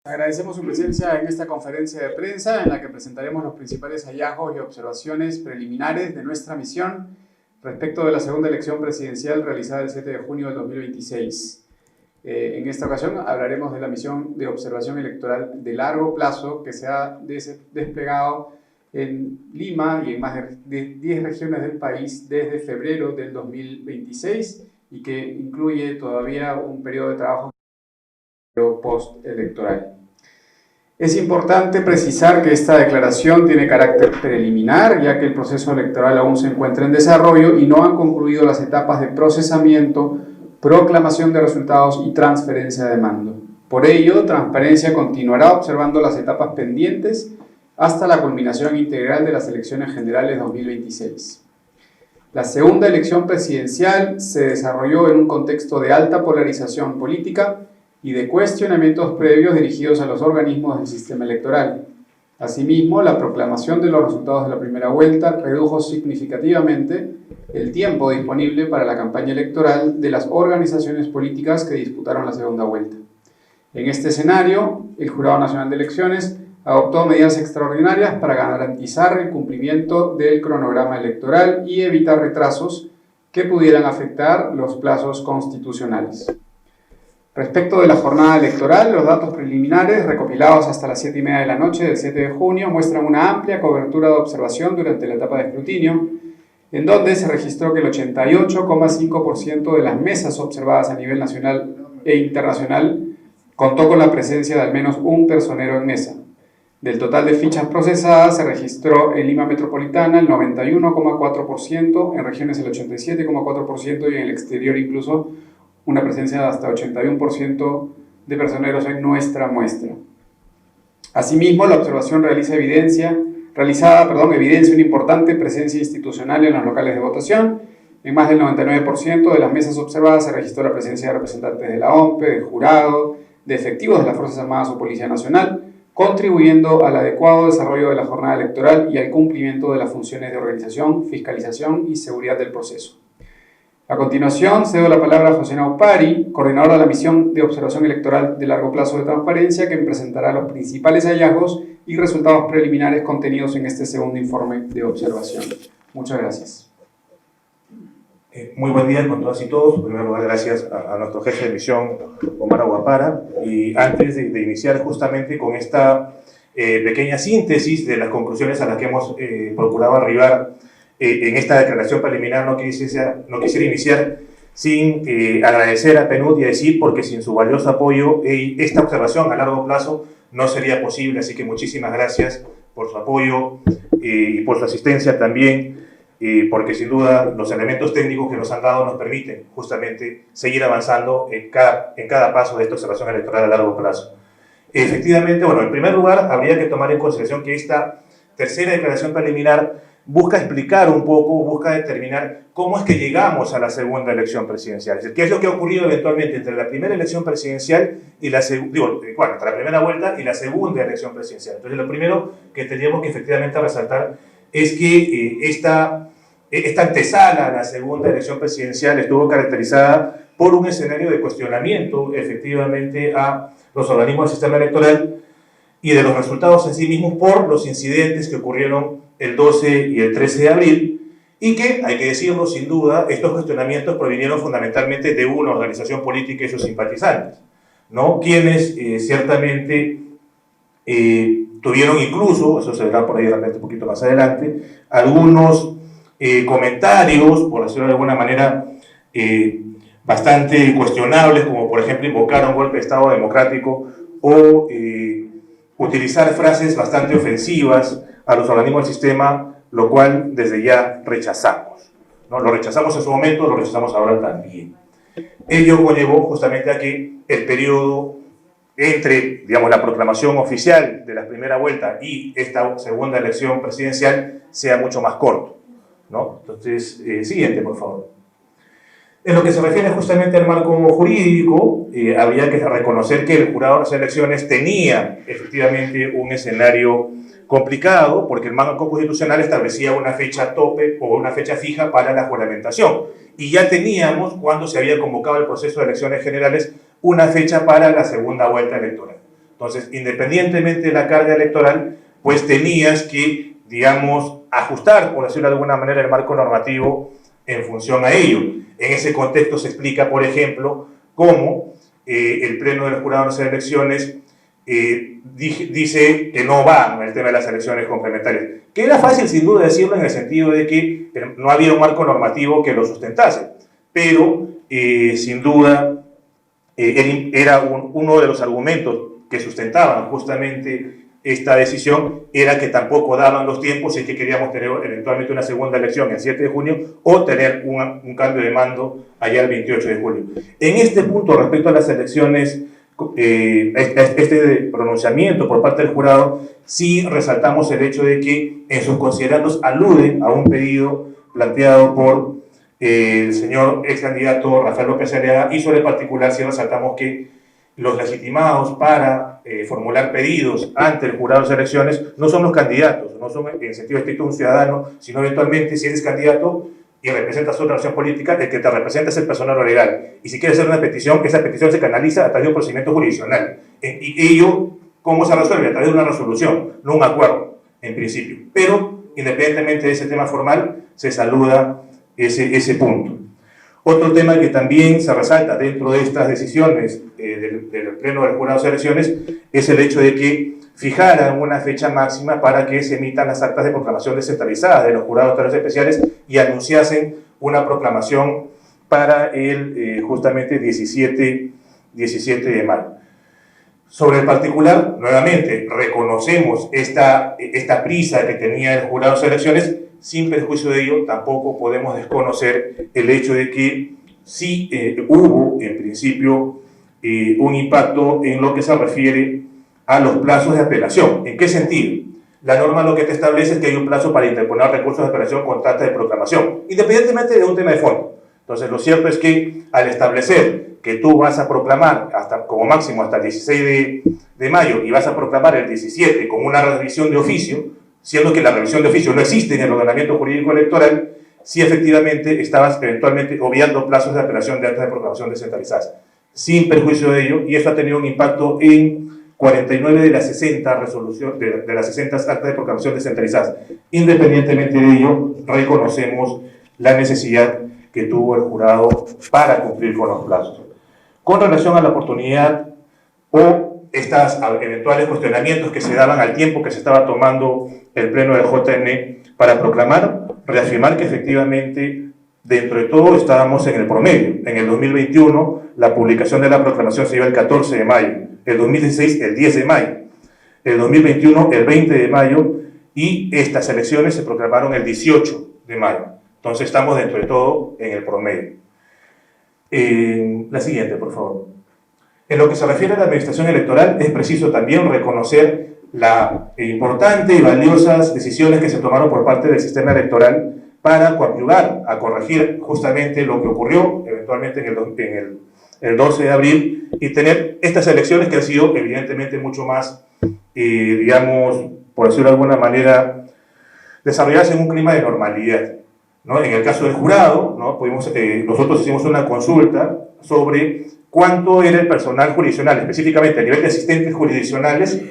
Agradecemos su presencia en esta conferencia de prensa en la que presentaremos los principales hallazgos y observaciones preliminares de nuestra misión respecto de la segunda elección presidencial realizada el 7 de junio del 2026. En esta ocasión hablaremos de la misión de observación electoral de largo plazo que se ha desplegado en Lima y en más de 10 regiones del país desde febrero del 2026 y que incluye todavía un periodo de trabajo postelectoral. Es importante precisar que esta declaración tiene carácter preliminar, ya que el proceso electoral aún se encuentra en desarrollo y no han concluido las etapas de procesamiento, proclamación de resultados y transferencia de mando. Por ello, Transparencia continuará observando las etapas pendientes hasta la culminación integral de las elecciones generales 2026. La segunda elección presidencial se desarrolló en un contexto de alta polarización política y de cuestionamientos previos dirigidos a los organismos del sistema electoral. Asimismo, la proclamación de los resultados de la primera vuelta redujo significativamente el tiempo disponible para la campaña electoral de las organizaciones políticas que disputaron la segunda vuelta. En este escenario, el Jurado Nacional de Elecciones adoptó medidas extraordinarias para garantizar el cumplimiento del cronograma electoral y evitar retrasos que pudieran afectar los plazos constitucionales. Respecto de la jornada electoral, los datos preliminares recopilados hasta las 7:30 de la noche del 7 de junio muestran una amplia cobertura de observación durante la etapa de escrutinio, en donde se registró que el 88,5% de las mesas observadas a nivel nacional e internacional contó con la presencia de al menos un personero en mesa. Del total de fichas procesadas se registró en Lima Metropolitana el 91,4%, en regiones el 87,4% y en el exterior incluso una presencia de hasta 81% de personeros en nuestra muestra. Asimismo, la observación evidencia una importante presencia institucional en los locales de votación. En más del 99% de las mesas observadas se registró la presencia de representantes de la OMPE, del jurado, de efectivos de las Fuerzas Armadas o Policía Nacional, contribuyendo al adecuado desarrollo de la jornada electoral y al cumplimiento de las funciones de organización, fiscalización y seguridad del proceso. A continuación, cedo la palabra a José Naupari, coordinador de la misión de observación electoral de largo plazo de Transparencia, que presentará los principales hallazgos y resultados preliminares contenidos en este segundo informe de observación. Muchas gracias. Muy buen día con todas y todos. En primer lugar, gracias a nuestro jefe de misión, Omar Aguapara. Y antes de iniciar justamente con esta pequeña síntesis de las conclusiones a las que hemos procurado arribar en esta declaración preliminar, no quisiera iniciar sin agradecer a PNUD y a ESID, porque sin su valioso apoyo esta observación a largo plazo no sería posible. Así que muchísimas gracias por su apoyo y por su asistencia también, porque sin duda los elementos técnicos que nos han dado nos permiten justamente seguir avanzando en cada paso de esta observación electoral a largo plazo. Efectivamente, bueno, en primer lugar habría que tomar en consideración que esta tercera declaración preliminar busca explicar un poco, busca determinar cómo es que llegamos a la segunda elección presidencial. Es decir, qué es lo que ha ocurrido eventualmente entre la primera elección presidencial y entre la primera vuelta y la segunda elección presidencial. Entonces, lo primero que tendríamos que efectivamente resaltar es que esta antesala a la segunda elección presidencial estuvo caracterizada por un escenario de cuestionamiento, efectivamente, a los organismos del sistema electoral y de los resultados en sí mismos por los incidentes que ocurrieron el 12 y el 13 de abril, y que, hay que decirlo sin duda, estos cuestionamientos provinieron fundamentalmente de una organización política y sus simpatizantes, ¿no? Quienes ciertamente tuvieron incluso, eso se verá por ahí de repente un poquito más adelante, algunos comentarios, por decirlo de alguna manera, bastante cuestionables, como por ejemplo invocar un golpe de Estado democrático o utilizar frases bastante ofensivas a los organismos del sistema, lo cual desde ya rechazamos, ¿no? Lo rechazamos en su momento, lo rechazamos ahora también. Ello conllevó justamente a que el periodo entre, digamos, la proclamación oficial de la primera vuelta y esta segunda elección presidencial sea mucho más corto, ¿no? Entonces, siguiente, por favor. En lo que se refiere justamente al marco jurídico, habría que reconocer que el Jurado de las Elecciones tenía efectivamente un escenario complicado, porque el marco constitucional establecía una fecha tope o una fecha fija para la juramentación. Y ya teníamos, cuando se había convocado el proceso de elecciones generales, una fecha para la segunda vuelta electoral. Entonces, independientemente de la carga electoral, pues tenías que, digamos, ajustar, por decirlo de alguna manera, el marco normativo en función a ello. En ese contexto se explica, por ejemplo, cómo el Pleno del Jurado de las Elecciones dice que no va en el tema de las elecciones complementarias. Que era fácil, sin duda, decirlo en el sentido de que no había un marco normativo que lo sustentase, pero sin duda era uno de los argumentos que sustentaban justamente esta decisión, era que tampoco daban los tiempos si es que queríamos tener eventualmente una segunda elección el 7 de junio o tener un cambio de mando allá el 28 de julio. En este punto, respecto a las elecciones, este pronunciamiento por parte del jurado, sí resaltamos el hecho de que en sus considerandos alude a un pedido planteado por el señor ex candidato Rafael López Aliaga, y sobre particular sí resaltamos que los legitimados para formular pedidos ante el jurado de las elecciones no son los candidatos, no son en sentido estricto un ciudadano, sino eventualmente si eres candidato y representas otra opción política, el que te representa es el personal legal. Y si quieres hacer una petición, esa petición se canaliza a través de un procedimiento jurisdiccional. Y ello, ¿cómo se resuelve? A través de una resolución, no un acuerdo, en principio. Pero, independientemente de ese tema formal, se saluda ese punto. Otro tema que también se resalta dentro de estas decisiones del Pleno del Jurado de Elecciones es el hecho de que fijaran una fecha máxima para que se emitan las actas de proclamación descentralizadas de los jurados electorales especiales y anunciasen una proclamación para el justamente 17 de mayo. Sobre el particular, nuevamente, reconocemos esta prisa que tenía el jurado de elecciones. Sin perjuicio de ello, tampoco podemos desconocer el hecho de que sí hubo, en principio, un impacto en lo que se refiere a los plazos de apelación. ¿En qué sentido? La norma lo que te establece es que hay un plazo para interponer recursos de apelación con acta de proclamación, independientemente de un tema de fondo. Entonces, lo cierto es que al establecer que tú vas a proclamar hasta, como máximo hasta el 16 de mayo y vas a proclamar el 17 con una revisión de oficio, siendo que la revisión de oficio no existe en el ordenamiento jurídico electoral, sí efectivamente estabas eventualmente obviando plazos de apelación de actas de proclamación descentralizadas. Sin perjuicio de ello, y eso ha tenido un impacto en 49 de las 60 de las 60 actas de proclamación descentralizadas. Independientemente de ello, reconocemos la necesidad que tuvo el jurado para cumplir con los plazos. Con relación a la oportunidad o estos eventuales cuestionamientos que se daban al tiempo que se estaba tomando el Pleno del JN para proclamar, reafirmar que efectivamente, dentro de todo, estábamos en el promedio. En el 2021, la publicación de la proclamación se dio el 14 de mayo, el 2016, el 10 de mayo, el 2021, el 20 de mayo, y estas elecciones se proclamaron el 18 de mayo. Entonces, estamos dentro de todo en el promedio. La siguiente, por favor. En lo que se refiere a la administración electoral, es preciso también reconocer las importantes y valiosas decisiones que se tomaron por parte del sistema electoral para coadyuvar a corregir justamente lo que ocurrió eventualmente en el 12 de abril y tener estas elecciones que han sido evidentemente mucho más, digamos, por decirlo de alguna manera, desarrollarse en un clima de normalidad, ¿no? En el caso del jurado, ¿no? Nosotros hicimos una consulta sobre cuánto era el personal jurisdiccional, específicamente a nivel de asistentes jurisdiccionales,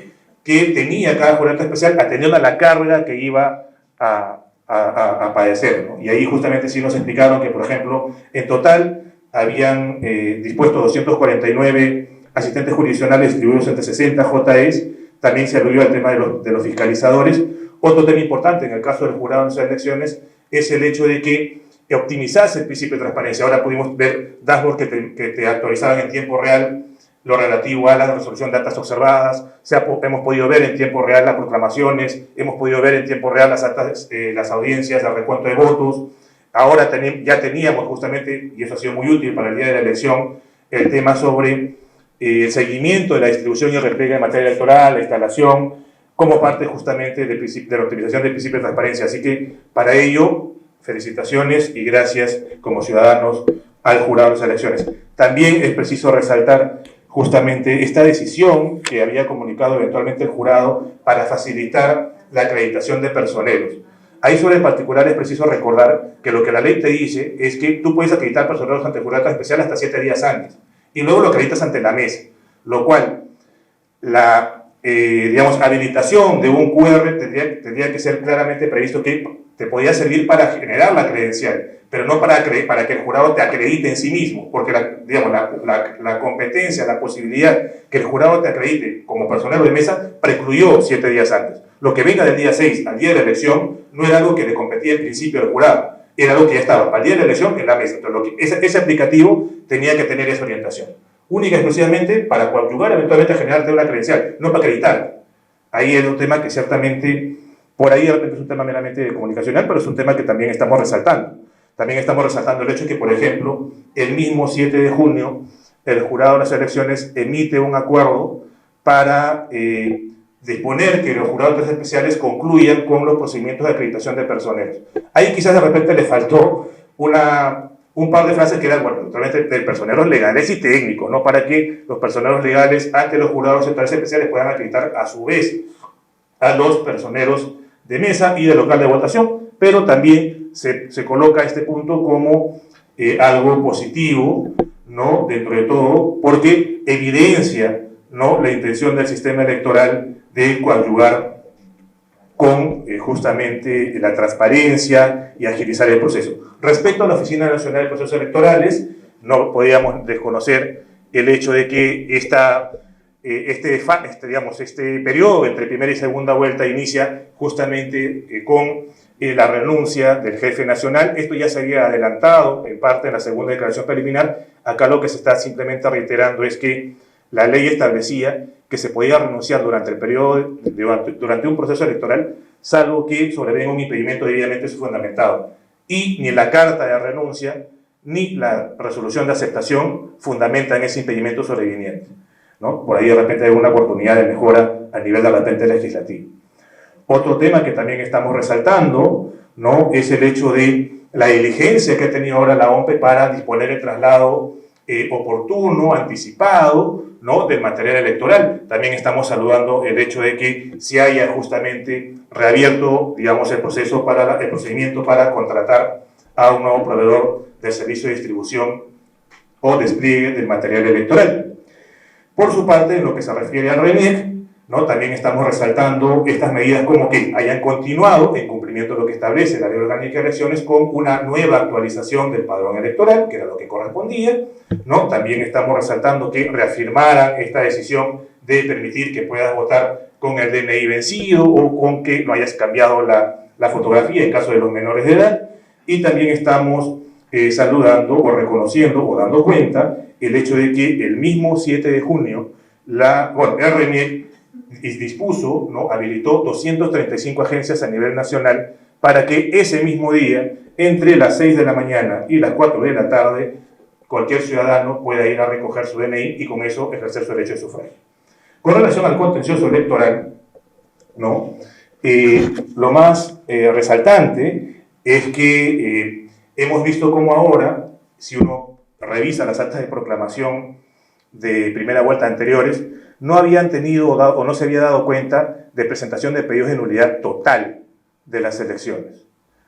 que tenía cada jurado especial atendiendo a la carga que iba a padecer, ¿no? Y ahí justamente sí nos explicaron que, por ejemplo, en total habían dispuesto 249 asistentes jurisdiccionales distribuidos entre 60 JEs. También se aludió al tema de los fiscalizadores. Otro tema importante en el caso del jurado en esas elecciones es el hecho de que optimizase el principio de transparencia. Ahora pudimos ver dashboards que te actualizaban en tiempo real lo relativo a la resolución de actas observadas, hemos podido ver en tiempo real las proclamaciones, hemos podido ver en tiempo real las actas, las audiencias, el recuento de votos. Ahora ya teníamos justamente, y eso ha sido muy útil para el día de la elección, el tema sobre el seguimiento de la distribución y el repliegue de materia electoral, la instalación, como parte justamente de la optimización del principio de transparencia. Así que para ello, felicitaciones y gracias como ciudadanos al jurado de las elecciones. También es preciso resaltar justamente esta decisión que había comunicado eventualmente el jurado para facilitar la acreditación de personeros. Ahí sobre el particular es preciso recordar que lo que la ley te dice es que tú puedes acreditar personeros ante el jurado especial hasta 7 días antes y luego lo acreditas ante la mesa, lo cual la digamos, habilitación de un QR tendría que ser claramente previsto que te podía servir para generar la credencial, pero no para que el jurado te acredite en sí mismo, porque digamos, la competencia, la posibilidad que el jurado te acredite como personero de mesa precluyó 7 días antes. Lo que venga del día 6 al día de la elección no era algo que le competía en principio al jurado, era algo que ya estaba al día de la elección en la mesa. Entonces, ese aplicativo tenía que tener esa orientación, única y exclusivamente para coadyuvar eventualmente a generarte una credencial, no para acreditar. Ahí es un tema que ciertamente, por ahí de repente es un tema meramente comunicacional, pero es un tema que también estamos resaltando. También estamos resaltando el hecho de que, por ejemplo, el mismo 7 de junio, el jurado de las elecciones emite un acuerdo para disponer que los jurados especiales concluyan con los procedimientos de acreditación de personeros. Ahí quizás de repente le faltó un par de frases que eran, bueno, totalmente de personeros legales y técnicos, ¿no? Para que los personeros legales ante los jurados electorales especiales puedan acreditar a su vez a los personeros de mesa y de local de votación, pero también se coloca este punto como algo positivo, ¿no? Dentro de todo, porque evidencia, ¿no?, la intención del sistema electoral de coadyuvar con justamente la transparencia y agilizar el proceso. Respecto a la Oficina Nacional de Procesos Electorales, no podíamos desconocer el hecho de que este periodo entre primera y segunda vuelta inicia justamente con la renuncia del jefe nacional. Esto ya se había adelantado en parte en la segunda declaración preliminar. Acá lo que se está simplemente reiterando es que la ley establecía que se podía renunciar durante el periodo, durante un proceso electoral, salvo que sobrevenga un impedimento debidamente fundamentado. Y ni la carta de renuncia ni la resolución de aceptación fundamentan ese impedimento sobreviniente, ¿no? Por ahí de repente hay una oportunidad de mejora a nivel de la patente legislativa. Otro tema que también estamos resaltando, ¿no?, es el hecho de la diligencia que ha tenido ahora la OMPE para disponer el traslado oportuno, anticipado, ¿no?, del material electoral. También estamos saludando el hecho de que se haya justamente reabierto, digamos, el procedimiento para contratar a un nuevo proveedor del servicio de distribución o despliegue del material electoral. Por su parte, en lo que se refiere al RENIEC, ¿no?, también estamos resaltando estas medidas como que hayan continuado en cumplimiento de lo que establece la Ley Orgánica de Elecciones con una nueva actualización del padrón electoral, que era lo que correspondía, ¿no? También estamos resaltando que reafirmaran esta decisión de permitir que puedas votar con el DNI vencido o con que no hayas cambiado la fotografía en caso de los menores de edad. Y también estamos saludando o reconociendo o dando cuenta el hecho de que el mismo 7 de junio el RENIEC dispuso, ¿no?, habilitó 235 agencias a nivel nacional para que ese mismo día, entre las 6 de la mañana y las 4 de la tarde, cualquier ciudadano pueda ir a recoger su DNI y con eso ejercer su derecho de sufragio. Con relación al contencioso electoral, ¿no?, lo más resaltante es que hemos visto cómo ahora, si uno revisa las actas de proclamación de primera vuelta anteriores, no habían tenido o no se había dado cuenta de presentación de pedidos de nulidad total de las elecciones,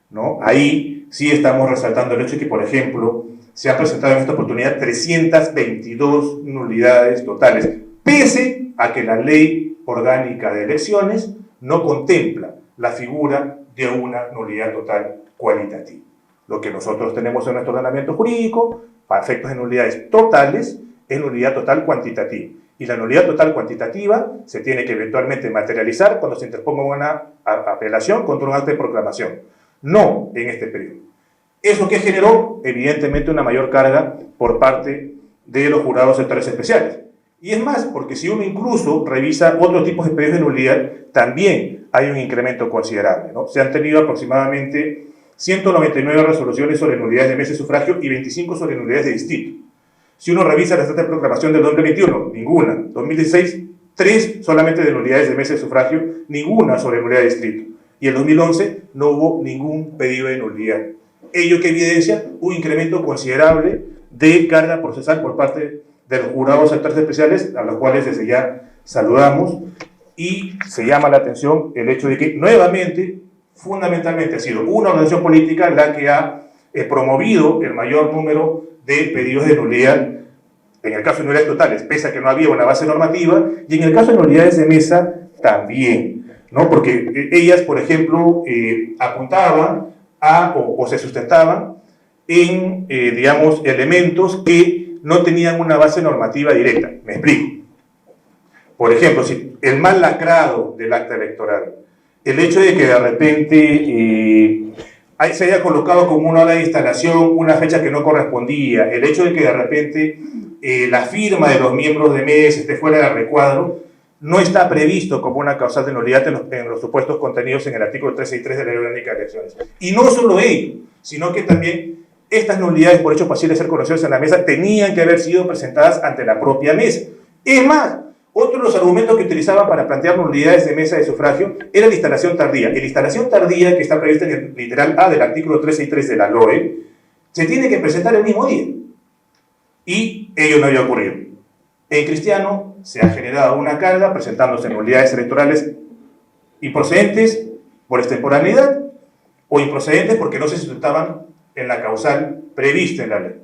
¿no? Ahí sí estamos resaltando el hecho de que, por ejemplo, se han presentado en esta oportunidad 322 nulidades totales, pese a que la Ley Orgánica de Elecciones no contempla la figura de una nulidad total cualitativa. Lo que nosotros tenemos en nuestro ordenamiento jurídico, para efectos de nulidades totales, es nulidad total cuantitativa. Y la nulidad total cuantitativa se tiene que eventualmente materializar cuando se interponga una apelación contra un acta de proclamación, no en este periodo. ¿Eso que generó? Evidentemente una mayor carga por parte de los jurados electorales especiales. Y es más, porque si uno incluso revisa otros tipos de pedidos de nulidad, también hay un incremento considerable, ¿no? Se han tenido aproximadamente 199 resoluciones sobre nulidades de mesa de sufragio y 25 sobre nulidades de distrito. Si uno revisa la acta de proclamación del 2021, ninguna. 2016, 3 solamente de nulidades de mesa de sufragio, ninguna sobre nulidad de distrito. Y en 2011 no hubo ningún pedido de nulidad. Ello que evidencia un incremento considerable de carga procesal por parte de los jurados electorales especiales, a los cuales desde ya saludamos, y se llama la atención el hecho de que nuevamente, fundamentalmente, ha sido una organización política la que ha promovido el mayor número de pedidos de nulidad en el caso de nulidades totales, pese a que no había una base normativa, y en el caso de nulidades de mesa, también, ¿no? Porque ellas, por ejemplo, apuntaban o se sustentaban en, digamos, elementos que no tenían una base normativa directa. Me explico. Por ejemplo, si el mal lacrado del acta electoral, el hecho de que de repente se haya colocado como una hora de instalación una fecha que no correspondía, el hecho de que de repente la firma de los miembros de MES esté fuera del recuadro, no está previsto como una causal de nulidad en los supuestos contenidos en el artículo 363 de la Ley Orgánica de Elecciones. Y no solo ello, sino que también estas nulidades por hecho pasible de ser conocidas en la mesa tenían que haber sido presentadas ante la propia mesa. Es más, otro de los argumentos que utilizaban para plantear nulidades de mesa de sufragio era la instalación tardía. Y la instalación tardía, que está prevista en el literal A del artículo 363 de la LOE, se tiene que presentar el mismo día. Y ello no había ocurrido. En Cristiano se ha generado una carga presentándose nulidades electorales improcedentes por extemporaneidad o improcedentes porque no se sustentaban en la causal prevista en la ley,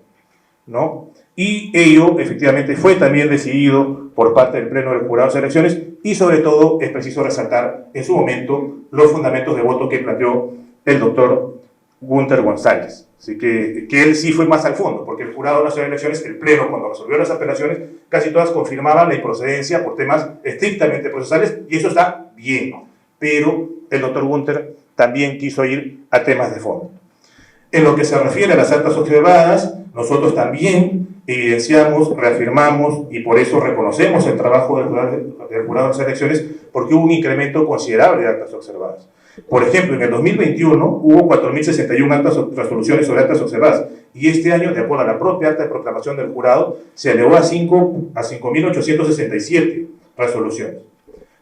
¿no? Y ello efectivamente fue también decidido por parte del Pleno del Jurado de Elecciones y sobre todo es preciso resaltar en su momento los fundamentos de voto que planteó el doctor Gunter González. Así que él sí fue más al fondo, porque el Jurado Nacional de Elecciones, el Pleno, cuando resolvió las apelaciones, casi todas confirmaban la improcedencia por temas estrictamente procesales, y eso está bien. Pero el doctor Gunter también quiso ir a temas de fondo. En lo que se refiere a las actas observadas, nosotros también evidenciamos, reafirmamos y por eso reconocemos el trabajo del Jurado de las Elecciones, porque hubo un incremento considerable de actas observadas. Por ejemplo, en el 2021 hubo 4.061 resoluciones sobre actas observadas y este año, de acuerdo a la propia acta de proclamación del jurado, se elevó a 5.867 resoluciones.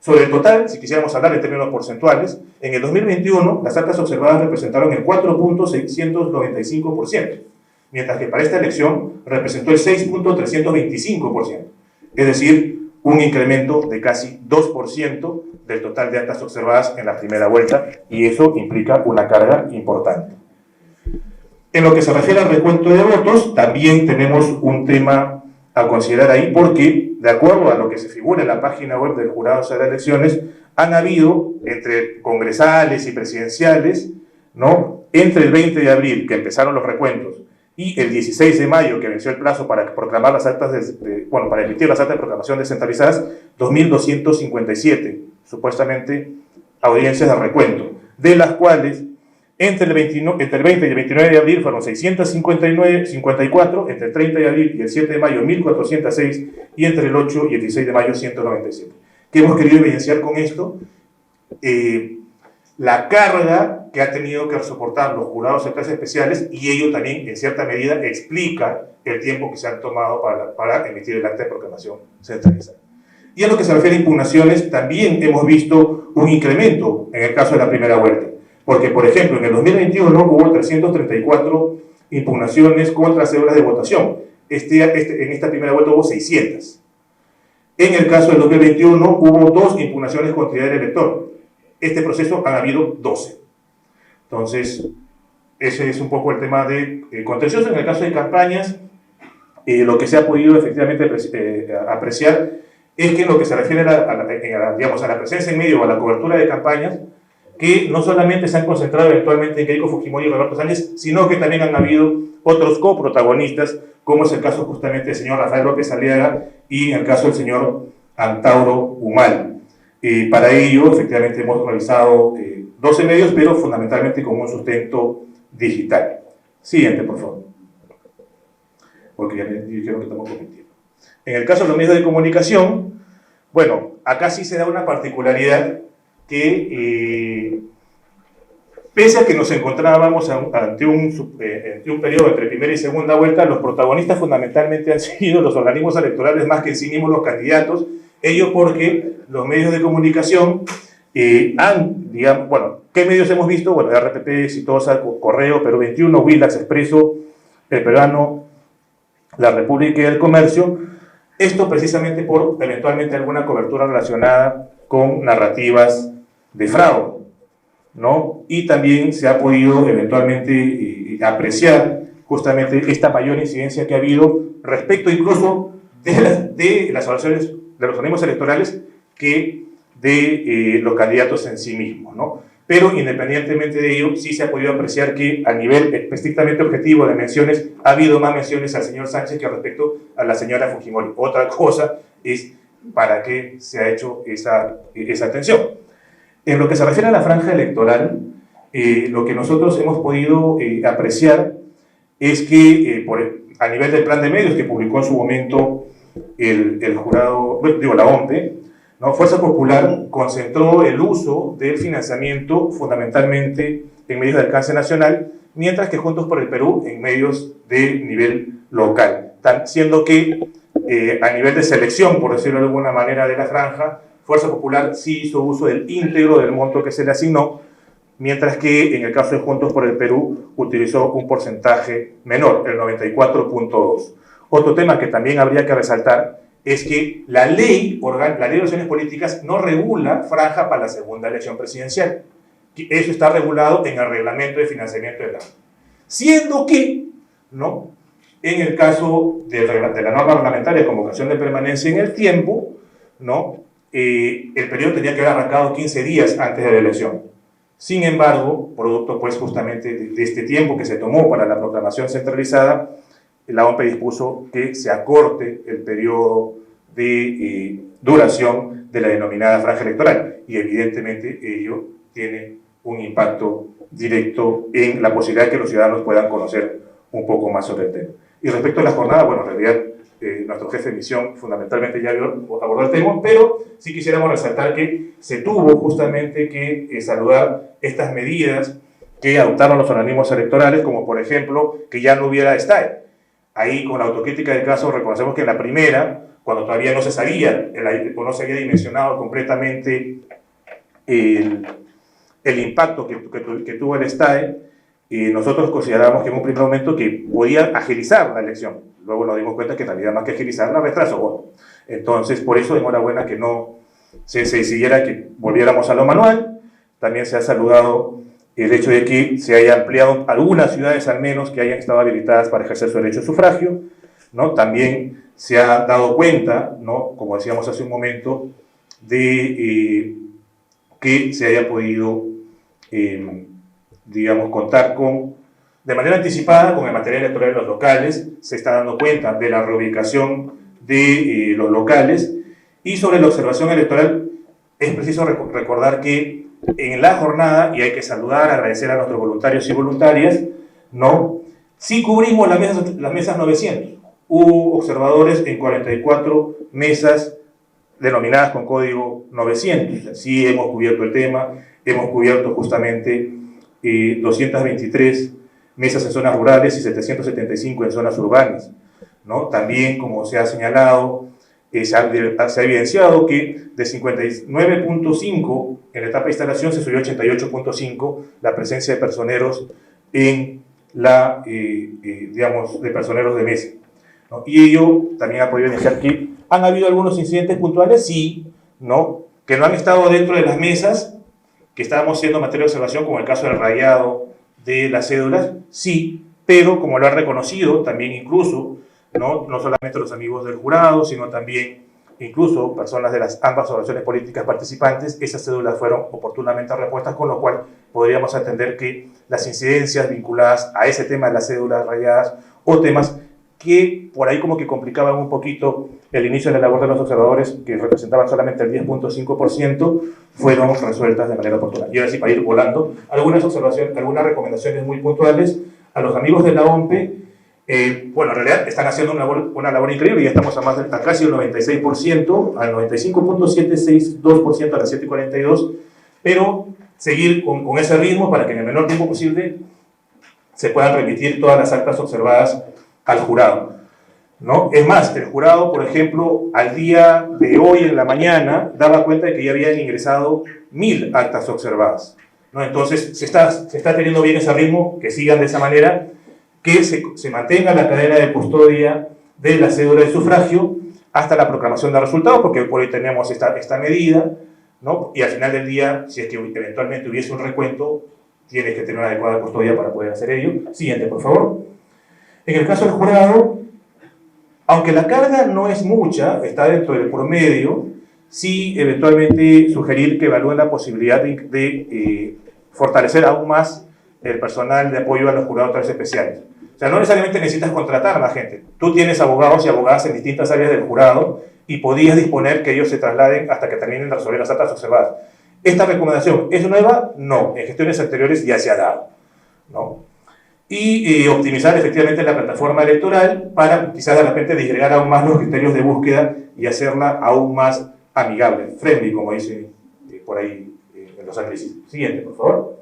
Sobre el total, si quisiéramos hablar en términos porcentuales, en el 2021 las actas observadas representaron el 4.695%, mientras que para esta elección representó el 6.325%, es decir, un incremento de casi 2% del total de actas observadas en la primera vuelta, y eso implica una carga importante. En lo que se refiere al recuento de votos, también tenemos un tema a considerar ahí, porque, de acuerdo a lo que se figura en la página web del Jurado de las Elecciones, han habido, entre congresales y presidenciales, ¿no?, entre el 20 de abril, que empezaron los recuentos, y el 16 de mayo, que venció el plazo para proclamar las actas para emitir las actas de proclamación descentralizadas, 2.257, supuestamente, audiencias de recuento, de las cuales entre el 20 y el 29 de abril fueron 654, entre el 30 de abril y el 7 de mayo 1.406, y entre el 8 y el 16 de mayo 197. ¿Qué hemos querido evidenciar con esto? La carga que ha tenido que soportar los jurados de clases especiales, y ello también en cierta medida explica el tiempo que se han tomado para emitir el acta de proclamación centralizada. Y en lo que se refiere a impugnaciones, también hemos visto un incremento en el caso de la primera vuelta, porque por ejemplo en el 2021 hubo 334 impugnaciones contra cédulas de votación, en esta primera vuelta hubo 600. En el caso del 2021 hubo 2 impugnaciones contra el elector. Este proceso han habido 12. Entonces, ese es un poco el tema de contencioso. En el caso de campañas, lo que se ha podido efectivamente apreciar es que en lo que se refiere a la presencia en medio o a la cobertura de campañas, que no solamente se han concentrado eventualmente en Keiko Fujimori y Roberto Sánchez, sino que también han habido otros coprotagonistas, como es el caso justamente del señor Rafael López Aliaga y en el caso del señor Antauro Humala. Para ello, efectivamente, hemos realizado 12 medios, pero fundamentalmente con un sustento digital. Siguiente, por favor. Porque ya me dijeron que estamos compitiendo. En el caso de los medios de comunicación, bueno, acá sí se da una particularidad que, pese a que nos encontrábamos ante un periodo entre primera y segunda vuelta, los protagonistas fundamentalmente han sido los organismos electorales más que en sí mismos los candidatos. Ello porque los medios de comunicación digamos, bueno, ¿qué medios hemos visto? Bueno, RPP, Exitosa, Correo, Perú 21, Willax, Expreso, El Peruano, La República y el Comercio. Esto precisamente por eventualmente alguna cobertura relacionada con narrativas de fraude, ¿no? Y también se ha podido eventualmente apreciar justamente esta mayor incidencia que ha habido respecto incluso de las evaluaciones de los organismos electorales que de los candidatos en sí mismos, ¿no? Pero independientemente de ello, sí se ha podido apreciar que a nivel estrictamente objetivo de menciones, ha habido más menciones al señor Sánchez que respecto a la señora Fujimori. Otra cosa es para qué se ha hecho esa atención. En lo que se refiere a la franja electoral, lo que nosotros hemos podido apreciar es que a nivel del plan de medios que publicó en su momento el jurado, digo, la OMPE, ¿no? Fuerza Popular concentró el uso del financiamiento fundamentalmente en medios de alcance nacional, mientras que Juntos por el Perú en medios de nivel local, siendo que a nivel de selección, por decirlo de alguna manera, de la franja, Fuerza Popular sí hizo uso del íntegro del monto que se le asignó, mientras que en el caso de Juntos por el Perú utilizó un porcentaje menor, el 94.2. Otro tema que también habría que resaltar es que la ley de elecciones políticas no regula franja para la segunda elección presidencial. Eso está regulado en el reglamento de financiamiento de la ANPE. Siendo que, ¿no?, en el caso de la norma reglamentaria de convocación de permanencia en el tiempo, ¿no?, el periodo tenía que haber arrancado 15 días antes de la elección. Sin embargo, producto pues justamente de este tiempo que se tomó para la proclamación centralizada, la OMPE dispuso que se acorte el periodo de duración de la denominada franja electoral, y evidentemente ello tiene un impacto directo en la posibilidad de que los ciudadanos puedan conocer un poco más sobre el tema. Y respecto a la jornada, bueno, en realidad nuestro jefe de misión fundamentalmente ya abordó el tema, pero sí quisiéramos resaltar que se tuvo justamente que saludar estas medidas que adoptaron los organismos electorales, como por ejemplo que ya no hubiera STAE. Ahí, con la autocrítica del caso, reconocemos que en la primera, cuando todavía no se sabía o no se había dimensionado completamente el impacto que tuvo el STAE, nosotros consideramos que en un primer momento que podía agilizar la elección. Luego nos dimos cuenta que en realidad más que agilizar la retrasó. Bueno, entonces, por eso, enhorabuena que no se decidiera que volviéramos a lo manual. También se ha saludado el hecho de que se haya ampliado algunas ciudades al menos que hayan estado habilitadas para ejercer su derecho de sufragio, ¿no? También se ha dado cuenta, ¿no?, como decíamos hace un momento, de que se haya podido, digamos, contar de manera anticipada con el material electoral de los locales. Se está dando cuenta de la reubicación de los locales. Y sobre la observación electoral, es preciso recordar que en la jornada, y hay que saludar, agradecer a nuestros voluntarios y voluntarias, ¿no?, sí cubrimos las mesas 900. Hubo observadores en 44 mesas denominadas con código 900. Sí hemos cubierto el tema, hemos cubierto justamente 223 mesas en zonas rurales y 775 en zonas urbanas, ¿no? También, como se ha señalado, se ha evidenciado que de 59.5 en la etapa de instalación se subió a 88.5 la presencia de personeros en digamos, de personeros de mesa, ¿no? Y ello también ha podido evidenciar que han habido algunos incidentes puntuales, sí, ¿no?, que no han estado dentro de las mesas que estábamos haciendo materia de observación, como el caso del rayado de las cédulas, sí, pero como lo han reconocido también incluso, no solamente los amigos del jurado, sino también incluso personas de ambas organizaciones políticas participantes, esas cédulas fueron oportunamente repuestas, con lo cual podríamos entender que las incidencias vinculadas a ese tema de las cédulas rayadas o temas que por ahí como que complicaban un poquito el inicio de la labor de los observadores, que representaban solamente el 10.5%, fueron resueltas de manera oportuna. Y ahora sí, para ir volando, algunas recomendaciones muy puntuales a los amigos de la OMPE. Bueno, en realidad están haciendo una labor increíble, ya estamos a casi el 96%, al 95.762% a las 7:42, pero seguir con ese ritmo para que en el menor tiempo posible se puedan remitir todas las actas observadas al jurado, ¿no? Es más, el jurado, por ejemplo, al día de hoy en la mañana daba cuenta de que ya habían ingresado 1000 actas observadas, ¿no? Entonces se está teniendo bien ese ritmo, que sigan de esa manera, que se mantenga la cadena de custodia de la cédula de sufragio hasta la proclamación de resultados, porque por hoy tenemos esta medida, ¿no? Y al final del día, si es que eventualmente hubiese un recuento, tienes que tener una adecuada custodia para poder hacer ello. Siguiente, por favor. En el caso del jurado, Aunque la carga no es mucha, está dentro del promedio, sí eventualmente sugerir que evalúen la posibilidad de fortalecer aún más el personal de apoyo a los jurados especiales. O sea, no necesariamente necesitas contratar a más gente. Tú tienes abogados y abogadas en distintas áreas del jurado y podías disponer que ellos se trasladen hasta que terminen de resolver las actas observadas. ¿Esta recomendación es nueva? No. En gestiones anteriores ya se ha dado, ¿no? Y optimizar efectivamente la plataforma electoral para quizás de repente disgregar aún más los criterios de búsqueda y hacerla aún más amigable, friendly, como dice por ahí en los análisis. Siguiente, por favor.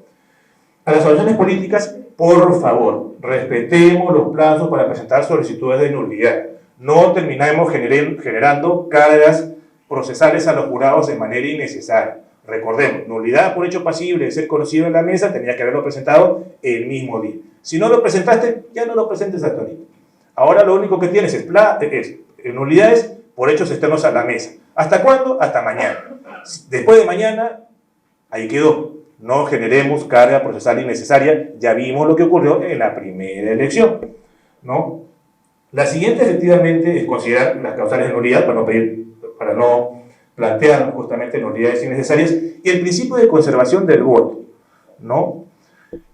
A las organizaciones políticas, por favor, respetemos los plazos para presentar solicitudes de nulidad. No terminemos generando cargas procesales a los jurados de manera innecesaria. Recordemos, nulidad por hecho pasible de ser conocido en la mesa, tenía que haberlo presentado el mismo día. Si no lo presentaste, ya no lo presentes hasta ahorita. Ahora lo único que tienes es nulidades por hechos externos a la mesa. ¿Hasta cuándo? Hasta mañana. Después de mañana, ahí quedó. No generemos carga procesal innecesaria. Ya vimos lo que ocurrió en la primera elección, ¿no? La siguiente, efectivamente, es considerar las causales de nulidad para no plantear justamente nulidades innecesarias y el principio de conservación del voto, ¿no?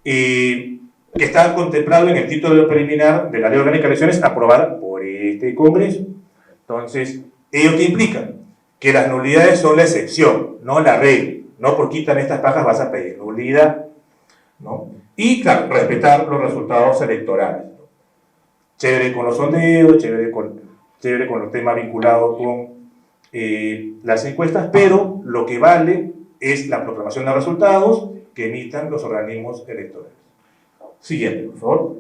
Que está contemplado en el título preliminar de la Ley Orgánica de Elecciones aprobada por este Congreso. Entonces, ¿ello qué implica? Que las nulidades son la excepción, no la regla. No por quitan estas pajas vas a pedir nulidad, ¿no? Y, claro, respetar los resultados electorales, ¿no? Chévere con los sondeos, chévere con los temas vinculados con las encuestas, pero lo que vale es la proclamación de resultados que emitan los organismos electorales. Siguiente, por favor.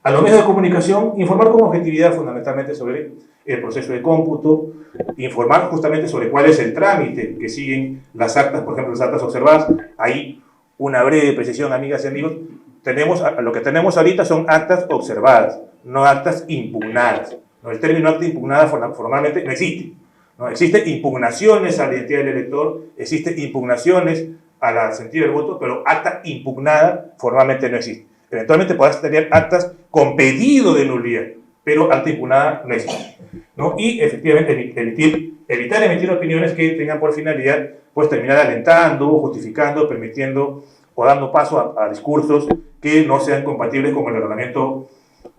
A los medios de comunicación, informar con objetividad fundamentalmente sobre el proceso de cómputo, informar justamente sobre cuál es el trámite que siguen las actas, por ejemplo, las actas observadas. Ahí una breve precisión, amigas y amigos. Lo que tenemos ahorita son actas observadas, no actas impugnadas. ¿No? El término acta impugnada formalmente no existe. ¿No? Existen impugnaciones a la identidad del elector, existen impugnaciones al sentido del voto, pero acta impugnada formalmente no existe. Eventualmente podrás tener actas con pedido de nulidad, pero acta impugnada no existe, ¿no? Y efectivamente evitar emitir opiniones que tengan por finalidad pues terminar alentando, justificando, permitiendo o dando paso a discursos que no sean compatibles con el ordenamiento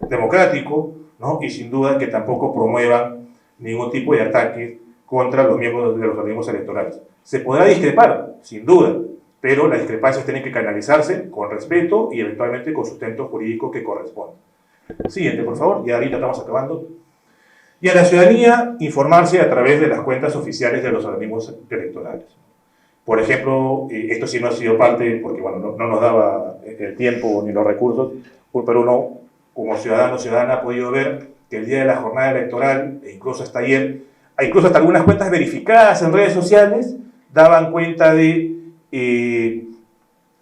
democrático, ¿no? Y sin duda que tampoco promuevan ningún tipo de ataque contra los miembros de los organismos electorales. Se podrá discrepar, sin duda, pero las discrepancias tienen que canalizarse con respeto y eventualmente con sustento jurídico que corresponda. Siguiente, por favor, ya ahorita estamos acabando. Y a la ciudadanía informarse a través de las cuentas oficiales de los organismos electorales. Por ejemplo, esto sí no ha sido parte, porque bueno, no nos daba el tiempo ni los recursos, pero uno como ciudadano o ciudadana ha podido ver que el día de la jornada electoral, e incluso hasta ayer, incluso hasta algunas cuentas verificadas en redes sociales, daban cuenta de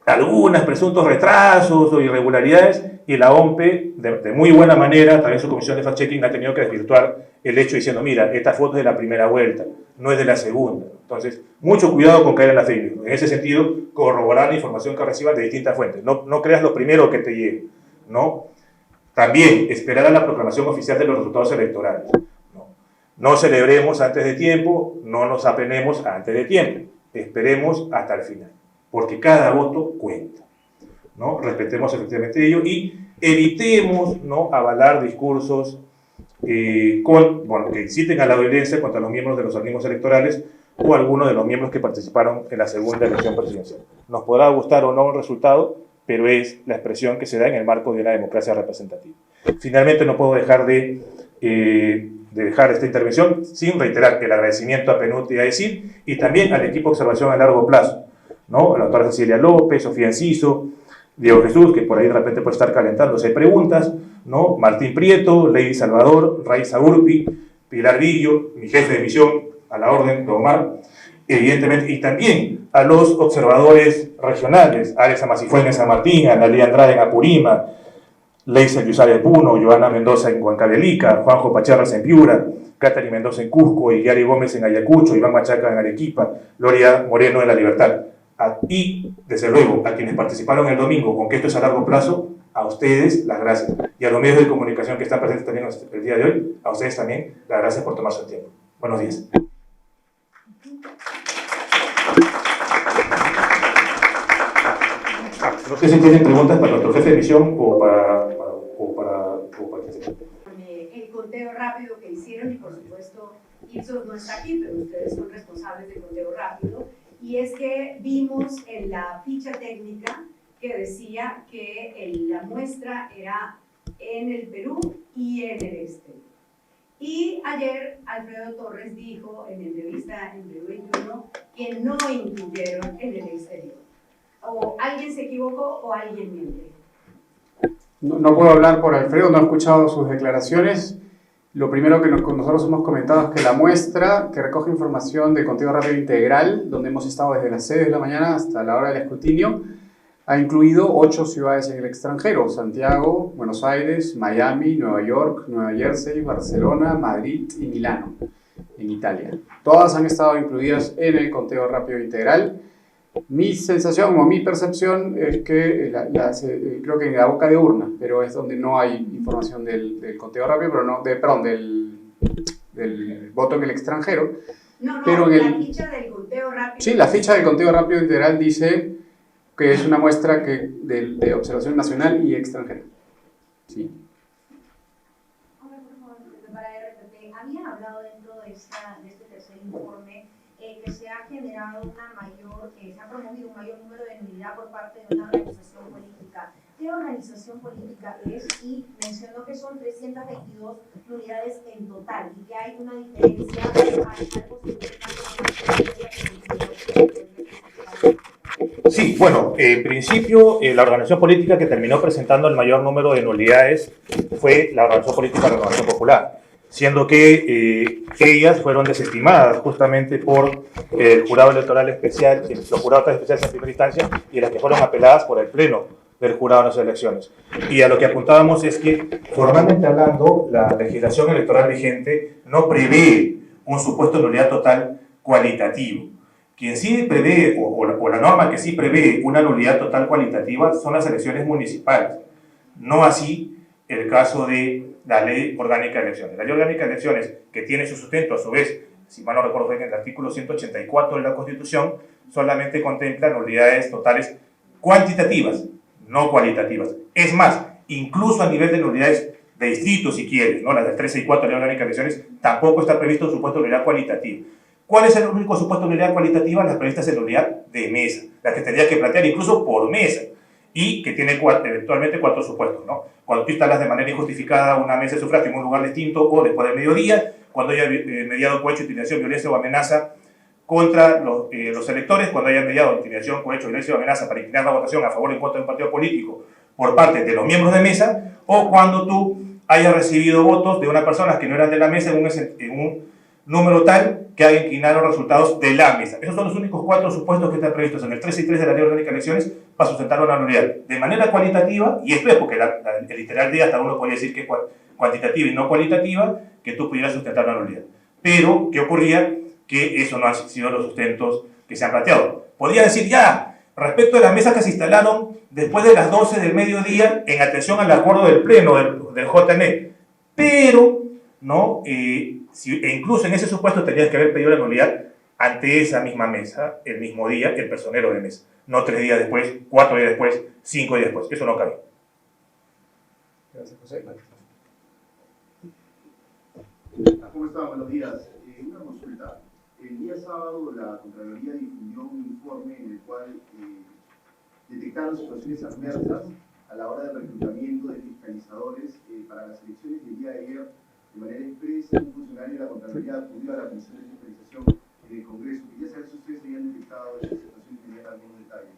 algunos presuntos retrasos o irregularidades, y la OMPE, de muy buena manera, a través de su comisión de fact-checking, ha tenido que desvirtuar el hecho diciendo, mira, esta foto es de la primera vuelta, no es de la segunda. Entonces, mucho cuidado con caer en la fake news. En ese sentido, corroborar la información que recibas de distintas fuentes. No creas lo primero que te llegue, ¿no? También, esperar a la proclamación oficial de los resultados electorales. No celebremos antes de tiempo, no nos apenemos antes de tiempo. Esperemos hasta el final, porque cada voto cuenta, ¿no? Respetemos efectivamente ello y evitemos, ¿no?, avalar discursos que inciten a la violencia contra los miembros de los organismos electorales o algunos de los miembros que participaron en la segunda elección presidencial. Nos podrá gustar o no el resultado, pero es la expresión que se da en el marco de una democracia representativa. Finalmente, no puedo dejar de dejar esta intervención sin reiterar el agradecimiento a PNUD y a ESID y también al equipo de observación a largo plazo, ¿no? A la doctora Cecilia López, Sofía Enciso, Diego Jesús, que por ahí de repente puede estar calentándose de preguntas, ¿no? Martín Prieto, Lady Salvador, Raiza Urpi, Pilar Villo, mi jefe de misión, a la orden de Omar, evidentemente, y también a los observadores regionales, Alex Amasifue en San Martín, Analía Andrade en Apurima, Leisa Yusara de Puno, Joana Mendoza en Huancavelica, Juanjo Pacharras en Piura, Catherine Mendoza en Cusco, y Yari Gómez en Ayacucho, Iván Machaca en Arequipa, Gloria Moreno en La Libertad. Y, desde luego, a quienes participaron el domingo con que esto es a largo plazo, A ustedes, las gracias. Y a los medios de comunicación que están presentes también el día de hoy, a ustedes también, las gracias por tomarse el tiempo. Buenos días. No sé si tienen preguntas para nuestro jefe de misión o para el conteo rápido que hicieron, y por supuesto Ipsos no está aquí, pero ustedes son responsables del conteo rápido, y es que vimos en la ficha técnica que decía que la muestra era en el Perú y en el este. Y ayer Alfredo Torres dijo en entrevista en Perú 21 que no incluyeron en el exterior. O alguien se equivocó o alguien miente. No puedo hablar por Alfredo, no he escuchado sus declaraciones. Lo primero que nosotros hemos comentado es que la muestra, que recoge información de conteo rápido integral, donde hemos estado desde las 6 de la mañana hasta la hora del escrutinio, ha incluido 8 ciudades en el extranjero: Santiago, Buenos Aires, Miami, Nueva York, Nueva Jersey, Barcelona, Madrid y Milano, en Italia. Todas han estado incluidas en el conteo rápido integral. Mi sensación o mi percepción es que creo que en la boca de urna, pero es donde no hay información del conteo rápido, pero no, perdón, del voto en el extranjero. No, pero la ficha del conteo rápido. Sí, la ficha del conteo rápido integral dice que es una muestra de observación nacional y extranjera. Sí. Para RPP, habían hablado dentro de este tercer informe que se ha generado se ha promovido un mayor número de nulidad por parte de una organización política. ¿Qué organización política es? Y mencionó que son 322 nulidades en total y que hay una diferencia Sí, bueno, en principio la organización política que terminó presentando el mayor número de nulidades fue la Organización Política de Renovación Popular, siendo que ellas fueron desestimadas justamente por el jurado electoral especial, los jurados especiales en primera instancia, y las que fueron apeladas por el Pleno del Jurado de las Elecciones. Y a lo que apuntábamos es que, formalmente hablando, la legislación electoral vigente no prevé un supuesto de nulidad total cualitativo. Quien sí prevé, o la norma que sí prevé una nulidad total cualitativa son las elecciones municipales. No así el caso de la Ley Orgánica de Elecciones. La Ley Orgánica de Elecciones, que tiene su sustento, a su vez, si mal no recuerdo, fue en el artículo 184 de la Constitución, solamente contempla nulidades totales cuantitativas, no cualitativas. Es más, incluso a nivel de nulidades de distrito, si quieres, ¿no? Las del 13 y 4 de la Ley Orgánica de Elecciones, tampoco está previsto un supuesto de nulidad cualitativa. ¿Cuál es el único supuesto de nulidad cualitativa? Las previstas en nulidad de mesa, las que tendría que plantear incluso por mesa, y que tiene eventualmente 4 supuestos, ¿no? Cuando tú instalas de manera injustificada una mesa de sufragio en un lugar distinto o después del mediodía, cuando haya mediado cohecho, intimidación, violencia o amenaza contra los electores, cuando haya mediado intimidación, cohecho, violencia o amenaza para inclinar la votación a favor o en contra de un partido político por parte de los miembros de mesa, o cuando tú hayas recibido votos de unas personas que no eran de la mesa en un número tal que haga inclinar los resultados de la mesa. Esos son los únicos 4 supuestos que están previstos en el 13 y 3 de la Ley Orgánica de Elecciones para sustentar una nulidad de manera cualitativa, y esto es porque el literal de hasta uno podría decir que es cuantitativa y no cualitativa, que tú pudieras sustentar una nulidad. Pero, ¿qué ocurría? Que eso no han sido los sustentos que se han planteado. Podría decir ya, respecto de las mesas que se instalaron después de las 12 del mediodía en atención al acuerdo del Pleno del JNE, pero, ¿no? E incluso en ese supuesto tendrías que haber pedido la nulidad ante esa misma mesa, el mismo día, el personero de mesa. No 3 días después, 4 días después, 5 días después. Eso no cabe. Gracias, José. ¿Cómo están? Buenos días. Una consulta. El día sábado la Contraloría difundió un informe en el cual detectaron situaciones adversas a la hora del reclutamiento de fiscalizadores para las elecciones del día de ayer. De manera expresa, un funcionario de la Contraloría acudió a la Comisión de Fiscalización en el Congreso. Quería saber si ustedes habían detectado esa situación y tenían algunos detalles.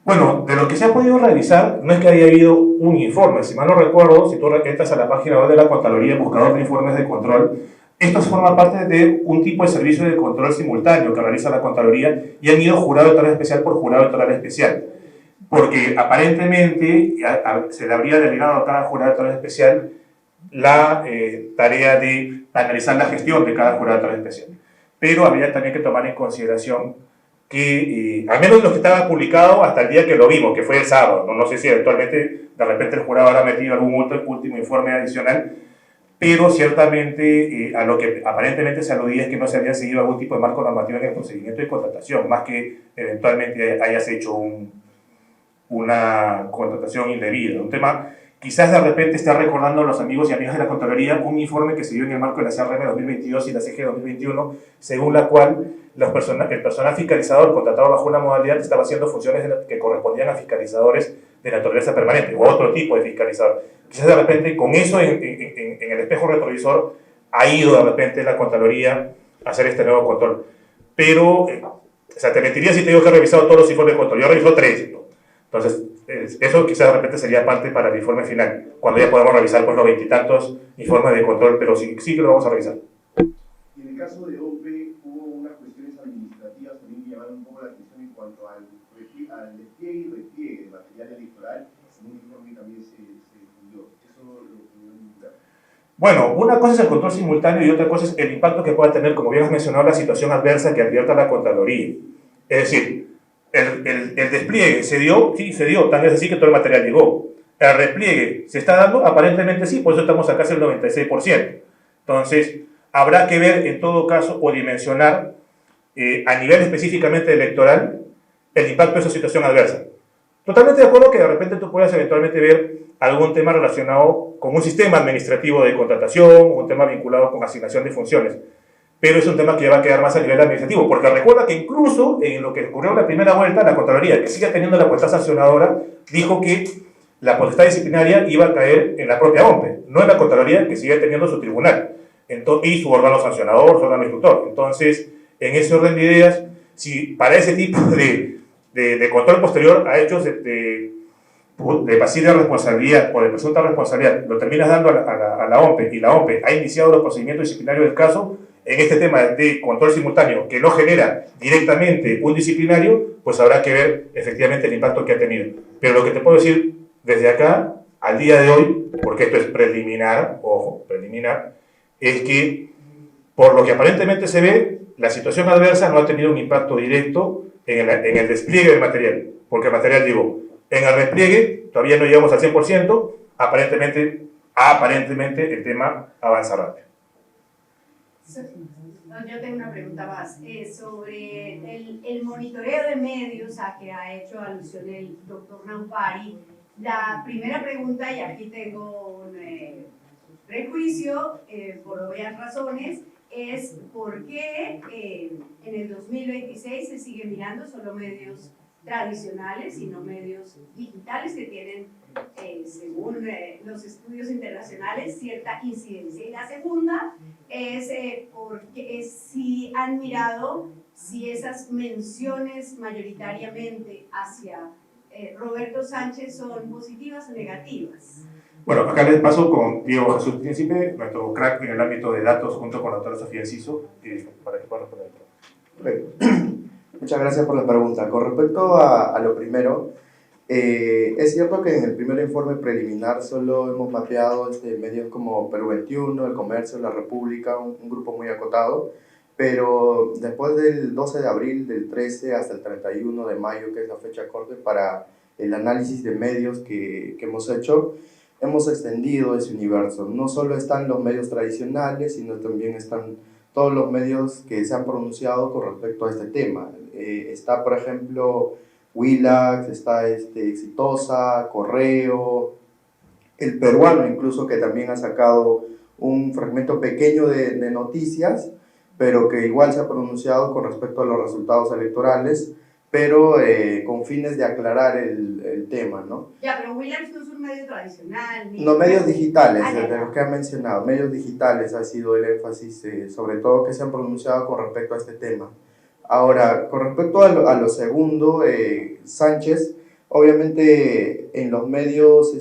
Bueno, de lo que se ha podido revisar, no es que haya habido un informe. Si mal no recuerdo, si tú entras a la página web de la Contraloría, buscador de informes de control, esto forma parte de un tipo de servicio de control simultáneo que realiza la Contraloría y han ido jurado electoral especial por jurado electoral especial. Porque aparentemente se le habría delegado a cada jurado electoral especial la tarea de analizar la gestión de cada jurado electoral especial. Pero habría también que tomar en consideración que, al menos los que estaban publicados hasta el día que lo vimos, que fue el sábado, no sé si eventualmente de repente el jurado habrá metido algún último informe adicional, pero ciertamente a lo que aparentemente se aludía es que no se había seguido algún tipo de marco normativo en el procedimiento de contratación, más que eventualmente hayas hecho una contratación indebida. Un tema, quizás de repente está recordando a los amigos y amigas de la Contraloría un informe que se dio en el marco de la CRM 2022 y la CG 2021, según la cual el personal fiscalizador contratado bajo una modalidad estaba haciendo funciones que correspondían a fiscalizadores de naturaleza permanente o otro tipo de fiscalizador. Quizás de repente con eso en el espejo retrovisor ha ido de repente la Contraloría a hacer este nuevo control. Pero, o sea, te mentiría si te digo que he revisado todos los informes de control. Yo he revisado 3. Entonces, eso quizás de repente sería parte para el informe final, cuando ya podamos revisar pues, los 20 y tantos informes de control, pero sí que lo vamos a revisar. Y en el caso de OPE hubo unas cuestiones administrativas también que llamaron un poco la atención en cuanto al despliegue y repliegue de material electoral, en un informe que también se difundió. ¿Eso lo pudieron indicar? Bueno, una cosa es el control simultáneo y otra cosa es el impacto que pueda tener, como bien has mencionado, la situación adversa que advierta la Contraloría. Es decir, el despliegue se dio, sí, se dio, tal vez así que todo el material llegó. El repliegue se está dando, aparentemente sí, por eso estamos acá casi el 96%. Entonces, habrá que ver en todo caso o dimensionar a nivel específicamente electoral el impacto de esa situación adversa. Totalmente de acuerdo que de repente tú puedas eventualmente ver algún tema relacionado con un sistema administrativo de contratación, un tema vinculado con asignación de funciones, pero es un tema que ya va a quedar más a nivel administrativo, porque recuerda que incluso en lo que ocurrió en la primera vuelta, la Contraloría, que sigue teniendo la potestad sancionadora, dijo que la potestad disciplinaria iba a caer en la propia OMPE, no en la Contraloría, que sigue teniendo su tribunal y su órgano sancionador, su órgano instructor. Entonces, en ese orden de ideas, si para ese tipo de control posterior a hechos de pasiva responsabilidad o de presunta responsabilidad lo terminas dando a la OMPE y la OMPE ha iniciado los procedimientos disciplinarios del caso, en este tema de control simultáneo que no genera directamente un disciplinario, pues habrá que ver efectivamente el impacto que ha tenido. Pero lo que te puedo decir desde acá, al día de hoy, porque esto es preliminar, ojo, preliminar, es que por lo que aparentemente se ve, la situación adversa no ha tenido un impacto directo en el despliegue del material, porque el material llegó. En el repliegue todavía no llegamos al 100%, aparentemente el tema avanza rápido. Yo tengo una pregunta más sobre el monitoreo de medios a que ha hecho alusión el doctor Naupari. La primera pregunta, y aquí tengo un prejuicio por obvias razones, es por qué en el 2026 se sigue mirando solo medios tradicionales y no medios digitales que tienen, según los estudios internacionales, cierta incidencia. Y la segunda es porque si han mirado si esas menciones mayoritariamente hacia Roberto Sánchez son positivas o negativas. Bueno, acá les paso con Diego Jesús Príncipe, nuestro crack en el ámbito de datos, junto con la doctora Sofía Enciso, para que pueda responder. Muchas gracias por la pregunta. Con respecto a lo primero, es cierto que en el primer informe preliminar solo hemos mapeado medios como Perú 21, El Comercio, La República, un grupo muy acotado, pero después del 12 de abril, del 13 hasta el 31 de mayo, que es la fecha corte para el análisis de medios que hemos hecho, hemos extendido ese universo. No solo están los medios tradicionales, sino también están todos los medios que se han pronunciado con respecto a este tema. Está, por ejemplo, Willax, está Exitosa, Correo, El Peruano incluso, que también ha sacado un fragmento pequeño de noticias, pero que igual se ha pronunciado con respecto a los resultados electorales, pero con fines de aclarar el tema, ¿no? Ya, pero Willax no es un medio tradicional. No, medios digitales, de los que han mencionado, medios digitales ha sido el énfasis, sobre todo que se han pronunciado con respecto a este tema. Ahora, con respecto a lo segundo, Sánchez, obviamente en los medios,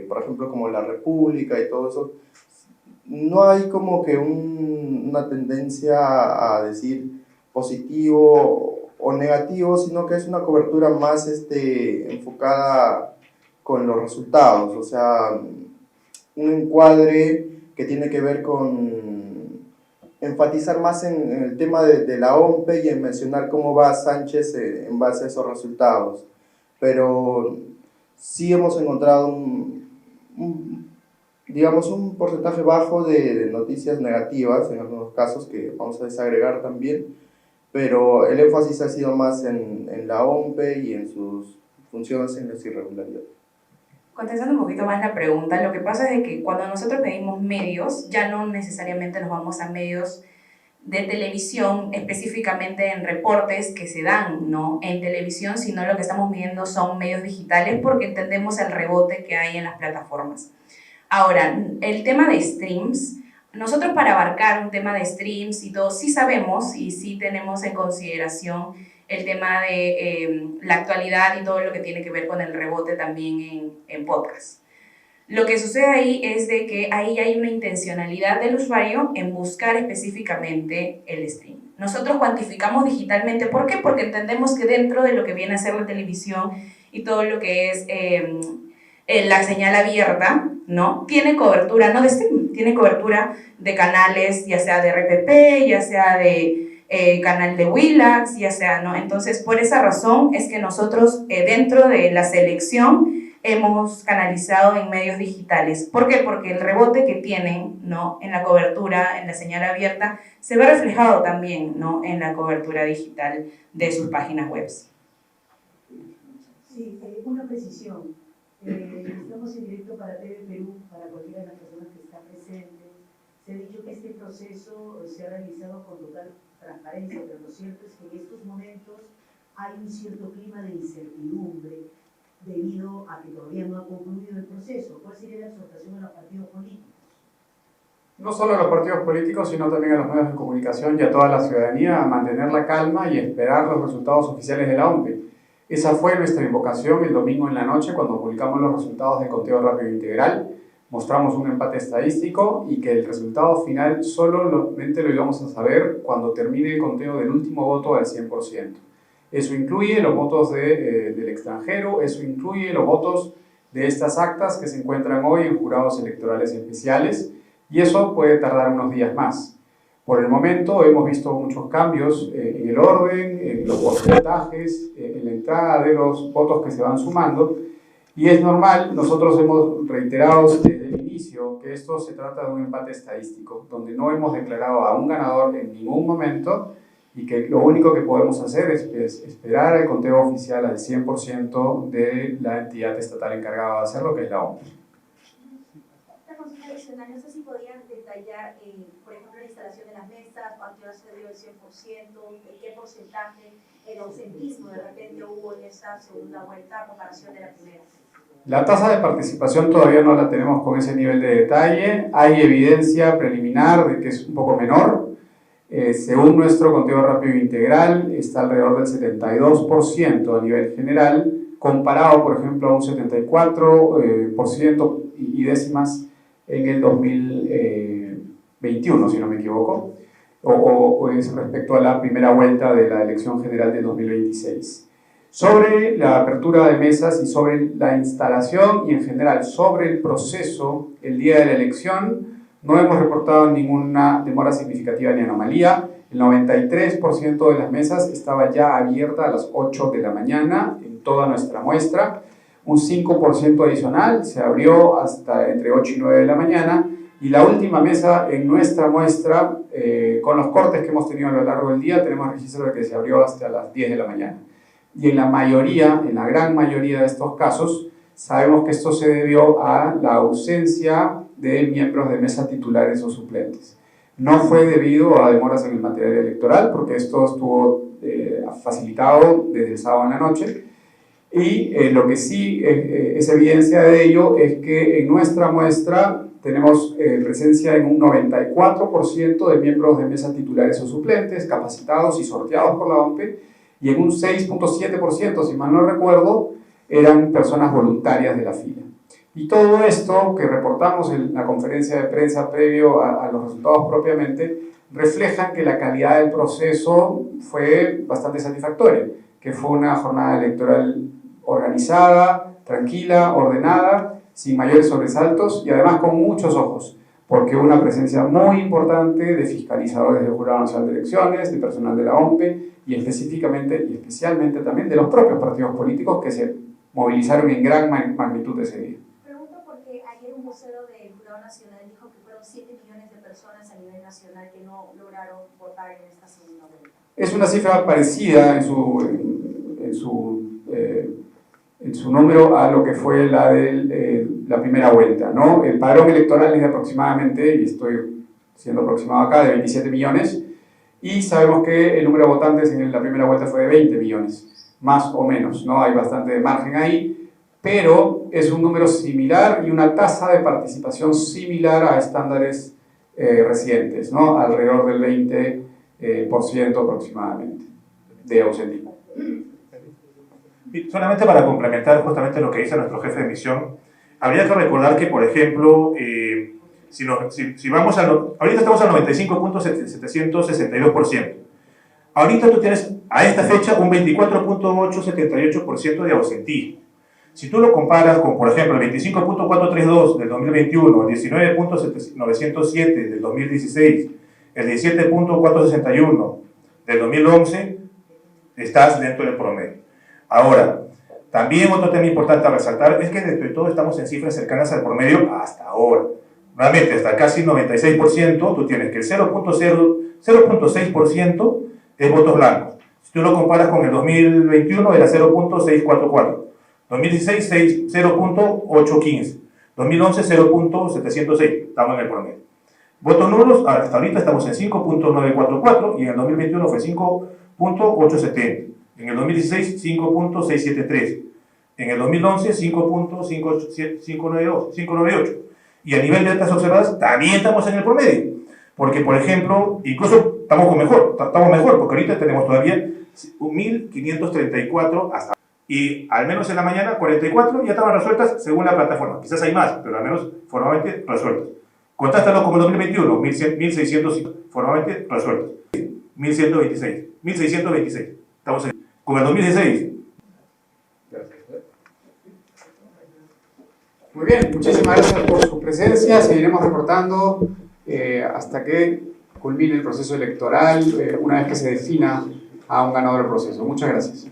por ejemplo, como La República y todo eso, no hay como que una tendencia a decir positivo o negativo, sino que es una cobertura más enfocada con los resultados, o sea, un encuadre que tiene que ver con enfatizar más en el tema de la OMPE y en mencionar cómo va Sánchez en base a esos resultados. Pero sí hemos encontrado digamos, un porcentaje bajo de noticias negativas en algunos casos que vamos a desagregar también, pero el énfasis ha sido más en la OMPE y en sus funciones en las irregularidades. Contestando un poquito más la pregunta, lo que pasa es que cuando nosotros medimos medios, ya no necesariamente nos vamos a medios de televisión, específicamente en reportes que se dan, ¿no?, en televisión, sino lo que estamos midiendo son medios digitales porque entendemos el rebote que hay en las plataformas. Ahora, el tema de streams, nosotros para abarcar un tema de streams y todo, sí sabemos y sí tenemos en consideración el tema de la actualidad y todo lo que tiene que ver con el rebote también en podcast. Lo que sucede ahí es de que ahí hay una intencionalidad del usuario en buscar específicamente el stream. Nosotros cuantificamos digitalmente, ¿por qué? Porque entendemos que dentro de lo que viene a ser la televisión y todo lo que es la señal abierta, ¿no?, tiene cobertura, no de stream, tiene cobertura de canales, ya sea de RPP, ya sea de canal de Willax, ya sea, ¿no? Entonces, por esa razón es que nosotros dentro de la selección hemos canalizado en medios digitales. ¿Por qué? Porque el rebote que tienen, ¿no?, en la cobertura, en la señal abierta, se ve reflejado también, ¿no?, en la cobertura digital de sus páginas web. Sí, una precisión. Estamos en directo para TV Perú, para cualquiera de las personas que están presentes. Se ha dicho que este proceso se ha realizado con total transparencia, pero lo cierto es que en estos momentos hay un cierto clima de incertidumbre debido a que todavía no ha concluido el proceso. ¿Cuál sería la exhortación a los partidos políticos? No solo a los partidos políticos, sino también a los medios de comunicación y a toda la ciudadanía a mantener la calma y esperar los resultados oficiales de la OMPE. Esa fue nuestra invocación el domingo en la noche cuando publicamos los resultados del conteo rápido integral. Mostramos un empate estadístico y que el resultado final solamente lo íbamos a saber cuando termine el conteo del último voto al 100%. Eso incluye los votos del extranjero, eso incluye los votos de estas actas que se encuentran hoy en jurados electorales especiales y eso puede tardar unos días más. Por el momento hemos visto muchos cambios en el orden, en los porcentajes, en la entrada de los votos que se van sumando y es normal, nosotros hemos reiterado desde el inicio que esto se trata de un empate estadístico, donde no hemos declarado a un ganador en ningún momento y que lo único que podemos hacer es esperar el conteo oficial al 100% de la entidad estatal encargada de hacerlo, que es la OMPE. Una consulta adicional, no sé si podrían detallar, por ejemplo, la instalación de las mesas, a qué hora se dio el 100%, qué porcentaje, el ausentismo de repente hubo en esta segunda vuelta a comparación de la primera. La tasa de participación todavía no la tenemos con ese nivel de detalle, hay evidencia preliminar de que es un poco menor. Según nuestro conteo rápido integral, está alrededor del 72% a nivel general, comparado, por ejemplo, a un 74% y décimas en el 2021, si no me equivoco, o es respecto a la primera vuelta de la elección general de 2026. Sobre la apertura de mesas y sobre la instalación y en general sobre el proceso el día de la elección, no hemos reportado ninguna demora significativa ni anomalía. El 93% de las mesas estaba ya abierta a las 8 de la mañana en toda nuestra muestra. Un 5% adicional se abrió hasta entre 8 y 9 de la mañana. Y la última mesa en nuestra muestra, con los cortes que hemos tenido a lo largo del día, tenemos registro de que se abrió hasta las 10 de la mañana. Y en la gran mayoría de estos casos, sabemos que esto se debió a la ausencia de miembros de mesa titulares o suplentes. No fue debido a demoras en el material electoral, porque esto estuvo facilitado desde el sábado en la noche. Y lo que sí es evidencia de ello es que en nuestra muestra tenemos presencia en un 94% de miembros de mesa titulares o suplentes, capacitados y sorteados por la OMPE, y en un 6.7%, si mal no recuerdo, eran personas voluntarias de la fila. Y todo esto que reportamos en la conferencia de prensa previo a los resultados propiamente, refleja que la calidad del proceso fue bastante satisfactoria, que fue una jornada electoral organizada, tranquila, ordenada, sin mayores sobresaltos y además con muchos ojos, porque hubo una presencia muy importante de fiscalizadores del Jurado Nacional de Elecciones, de personal de la OMPE y específicamente y especialmente también de los propios partidos políticos que se movilizaron en gran magnitud ese día. Pregunto porque ayer un vocero del Jurado Nacional dijo que fueron 7 millones de personas a nivel nacional que no lograron votar en esta segunda vuelta. Es una cifra parecida en su número a lo que fue la de la primera vuelta, ¿no? El padrón electoral es de aproximadamente, y estoy siendo aproximado acá, de 27 millones, y sabemos que el número de votantes en la primera vuelta fue de 20 millones, más o menos, ¿no? Hay bastante margen ahí, pero es un número similar y una tasa de participación similar a estándares recientes, ¿no? Alrededor del 20% aproximadamente de ausentismo. Y solamente para complementar justamente lo que dice nuestro jefe de misión, habría que recordar que, por ejemplo, si vamos ahorita estamos al 95.762%. Ahorita tú tienes a esta fecha un 24.878% de ausentismo. Si tú lo comparas con, por ejemplo, el 25.432 del 2021, el 19.907 del 2016, el 17.461 del 2011, estás dentro del promedio. Ahora, también otro tema importante a resaltar es que dentro de todo estamos en cifras cercanas al promedio hasta ahora. Nuevamente, hasta casi 96%, tú tienes que el 0.6% es votos blancos. Si tú lo comparas con el 2021, era 0.644. 2016, 0.815. 2011, 0.706. Estamos en el promedio. Votos nulos, hasta ahorita estamos en 5.944 y en el 2021 fue 5.870. En el 2016, 5.673. En el 2011, 5.598. Y a nivel de altas observadas, también estamos en el promedio. Porque, por ejemplo, incluso estamos mejor, porque ahorita tenemos todavía 1.534 hasta. Y al menos en la mañana, 44 ya estaban resueltas según la plataforma. Quizás hay más, pero al menos formalmente resueltas. Contástalo como el 2021, 1.600 formalmente resueltas. 1.626. Estamos en. Con el 2016. Muy bien, muchísimas gracias por su presencia. Seguiremos reportando hasta que culmine el proceso electoral, una vez que se defina a un ganador del proceso. Muchas gracias.